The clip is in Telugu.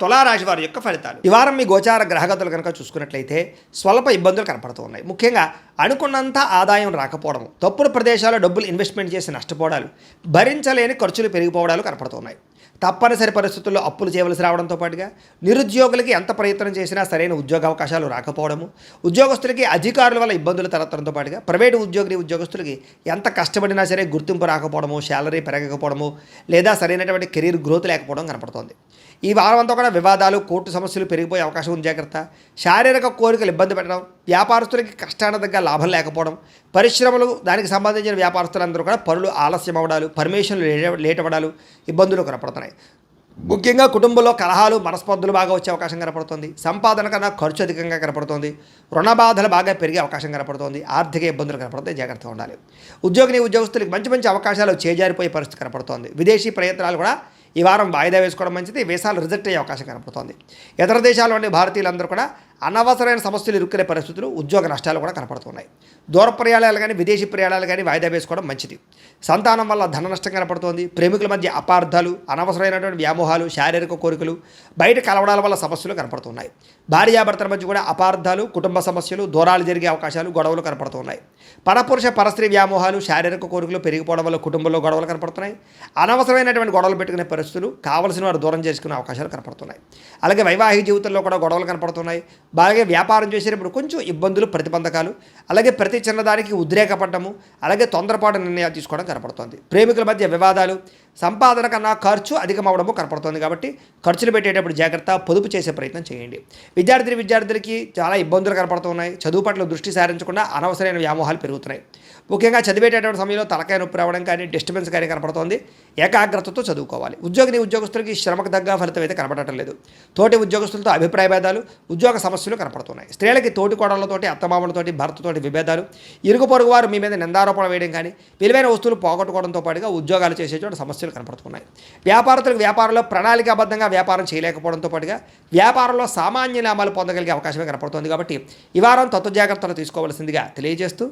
తులారాశి వారి యొక్క ఫలితాలు ఈ వారం మీ గోచార గ్రహగతులు కనుక చూసుకున్నట్లయితే స్వల్ప ఇబ్బందులు కనపడుతూ ఉన్నాయి. ముఖ్యంగా అనుకున్నంత ఆదాయం రాకపోవడం, తప్పుడు ప్రదేశాల్లో డబ్బులు ఇన్వెస్ట్మెంట్ చేసి నష్టపోవడాలు, భరించలేని ఖర్చులు పెరిగిపోవడాలు కనపడుతున్నాయి. తప్పనిసరి పరిస్థితుల్లో అప్పులు చేయవలసి రావడంతో పాటుగా నిరుద్యోగులకి ఎంత ప్రయత్నం చేసినా సరైన ఉద్యోగ అవకాశాలు రాకపోవడము, ఉద్యోగస్తులకి అధికారుల వల్ల ఇబ్బందులు తలెత్తడంతో పాటుగా ప్రైవేటు ఉద్యోగస్తులకి ఎంత కష్టపడినా సరే గుర్తింపు రాకపోవడము, శాలరీ పెరగకపోవడము, లేదా సరైనటువంటి కెరీర్ గ్రోత్ లేకపోవడం కనపడుతోంది. ఈ వారం అంతా కూడా వివాదాలు, కోర్టు సమస్యలు పెరిగిపోయే అవకాశం ఉంది. జాగ్రత్త. శారీరక కోరికలు ఇబ్బంది పెట్టడం, వ్యాపారస్తులకి కష్టానికి తగ్గ లాభం లేకపోవడం, పరిశ్రమలు దానికి సంబంధించిన వ్యాపారస్తులందరూ కూడా పనులు ఆలస్యం అవ్వడాలు, పర్మిషన్లు లేట్ అవ్వడాలు, ఇబ్బందులు కనపడుతున్నాయి. ముఖ్యంగా కుటుంబంలో కలహాలు, మనస్పర్ధలు బాగా వచ్చే అవకాశం కనపడుతుంది. సంపాదన కన్నా ఖర్చు అధికంగా కనపడుతుంది. రుణ బాధలు బాగా పెరిగే అవకాశం కనపడుతుంది. ఆర్థిక ఇబ్బందులు కనపడుతాయి. జాగ్రత్తగా ఉండాలి. ఉద్యోగులకు మంచి మంచి అవకాశాలు చేజారిపోయే పరిస్థితి కనపడుతోంది. విదేశీ ప్రయత్నాలు కూడా ఈ వారం వాయిదా వేసుకోవడం మంచిది. వీసాలు రిజెక్ట్ అయ్యే అవకాశం కనపడుతోంది. ఇతర దేశాల్లోని భారతీయులందరూ కూడా అనవసరమైన సమస్యలు ఇరుక్కునే పరిస్థితులు, ఉద్యోగ నష్టాలు కూడా కనపడుతున్నాయి. దూర ప్రయాణాలు కానీ విదేశీ ప్రయాణాలు కానీ వాయిదా వేసుకోవడం మంచిది. సంతానం వల్ల ధన నష్టం కనపడుతోంది. ప్రేమికుల మధ్య అపార్థాలు, అనవసరమైనటువంటి వ్యామోహాలు, శారీరక కోరికలు, బయట కలవడాల వల్ల సమస్యలు కనపడుతున్నాయి. భార్యాభర్తల మధ్య కూడా అపార్థాలు, కుటుంబ సమస్యలు, దూరాలు జరిగే అవకాశాలు, గొడవలు కనపడుతున్నాయి. పరపురుష పరస్త్రీ వ్యామోహాలు, శారీరక కోరికలు పెరిగిపోవడం వల్ల కుటుంబంలో గొడవలు కనపడుతున్నాయి. అనవసరమైనటువంటి గొడవలు పెట్టుకునే పరిస్థితులు, కావలసిన వారు దూరం చేసుకునే అవకాశాలు కనపడుతున్నాయి. అలాగే వైవాహిక జీవితంలో కూడా గొడవలు కనపడుతున్నాయి. అలాగే వ్యాపారం చేసేటప్పుడు కొంచెం ఇబ్బందులు, ప్రతిబంధకాలు, అలాగే ప్రతి చిన్నదానికి ఉద్రేకపడము, అలాగే తొందరపాటు నిర్ణయాలు తీసుకోవడం కనపడుతుంది. ప్రేమికుల మధ్య వివాదాలు, సంపాదన కన్నా ఖర్చు అధికమవడము కనపడుతుంది. కాబట్టి ఖర్చులు పెట్టేటప్పుడు జాగ్రత్త, పొదుపు చేసే ప్రయత్నం చేయండి. విద్యార్థులకి చాలా ఇబ్బందులు కనపడుతున్నాయి. చదువు పట్ల దృష్టి సారించకుండా అనవసరమైన వ్యామోహాలు పెరుగుతున్నాయి. ముఖ్యంగా చదివేటటువంటి సమయంలో తలకాయ నొప్పి రావడం కానీ, డిస్టర్బెన్స్ కానీ కనపడుతోంది. ఏకాగ్రతతో చదువుకోవాలి. ఉద్యోగులకి శ్రమకు తగ్గ ఫలితం అయితే కనపడటం లేదు. తోటి ఉద్యోగస్తులతో అభిప్రాయ భేదాలు, ఉద్యోగ సమస్యలు కనపడుతున్నాయి. స్త్రీలకి తోటి కోడళ్లతోటి, అత్తమామలతోటి, భర్తతోటి విభేదాలు, ఇరుగు పొరుగు వారు మీ మీద నిందారోపణ వేయడం కానీ, విలువైన వస్తువులు పోగొట్టుకోవడంతో పాటుగా ఉద్యోగాలు చేసే చోట సమస్యలు కనపడుతున్నాయి. వ్యాపారస్తులకు వ్యాపారంలో ప్రణాళికాబద్ధంగా వ్యాపారం చేయలేకపోవడంతో పాటుగా వ్యాపారంలో సామాన్య లాభాలు పొందగలిగే అవకాశమే కనపడుతుంది. కాబట్టి ఈ వారం తత్వ జాగ్రత్తలు తీసుకోవాల్సిందిగా తెలియజేస్తూ